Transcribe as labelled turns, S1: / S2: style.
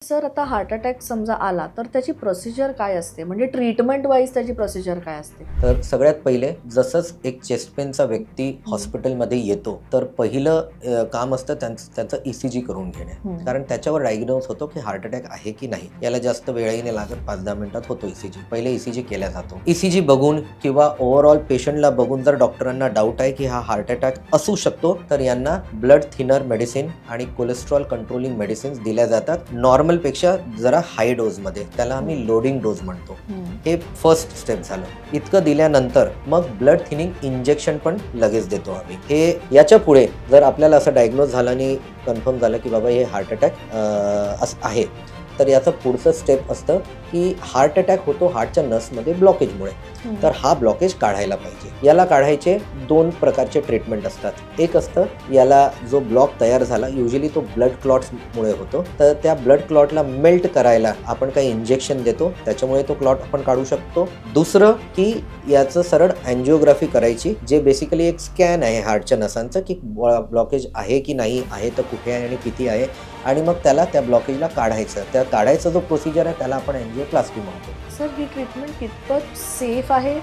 S1: Sir आता heart attack समजा आला तर त्याची प्रोसिजर काय असते, म्हणजे ट्रीटमेंट वाईज त्याची प्रोसिजर काय असते?
S2: तर सगळ्यात पहिले जसंच एक चेस्ट पेनचा व्यक्ती हॉस्पिटलमध्ये येतो तर पहिलं काम असतं त्याचं ECG करून घेणे, कारण त्याच्यावर डायग्नोज होतो की हार्ट अटॅक आहे की नाही. याला जास्त वेळही नाही लागत, 5-10 मिनिटात होतो ECG. पहिले ECG केला जातो. ECG बघून किंवा ओव्हरऑल पेशंटला बघून जर डॉक्टरांना डाऊट आहे की हा हार्ट अटॅक असू शकतो तर यांना ब्लड थिनर मेडिसिन आणि कोलेस्ट्रॉल कंट्रोलिंग मेडिसिन्स दिल्या जातात, नॉर्मल पेक्षा जरा हाय डोज मध्ये. त्याला आम्ही लोडिंग डोज म्हणतो. हे फर्स्ट स्टेप झालं. इतकं दिल्यानंतर मग ब्लड थिनिंग इंजेक्शन पण लगेच देतो आम्ही. हे याच्या पुढे जर आपल्याला असं डायग्नोज झालं आणि कन्फर्म झालं की बाबा हे हार्ट अटॅक आहे तर याचं पुढचं स्टेप असतं की हार्ट अटॅक होतो हार्टच्या नसमध्ये ब्लॉकेजमुळे, तर हा ब्लॉकेज काढायला पाहिजे. याला काढायचे 2 प्रकारचे ट्रीटमेंट असतात. एक असतं याला जो ब्लॉक तयार झाला, युजली तो ब्लड क्लॉट्समुळे होतो, तर त्या ब्लड क्लॉटला मेल्ट करायला आपण काही इंजेक्शन देतो, त्याच्यामुळे तो क्लॉट आपण काढू शकतो. दुसरं की याचं सरळ अँजिओग्राफी करायची, जे बेसिकली एक स्कॅन आहे हार्टच्या नसांचं की ब्लॉकेज आहे की नाही आहे, तर कुठे आहे आणि किती आहे, आणि मग त्याला त्या ब्लॉकेजला काढायचं. त्या काढायचा जो प्रोसिजर आहे त्याला आपण अँजिओप्लास्टी म्हणतो.
S1: सर ही ट्रीटमेंट कितपत सेफ आहे?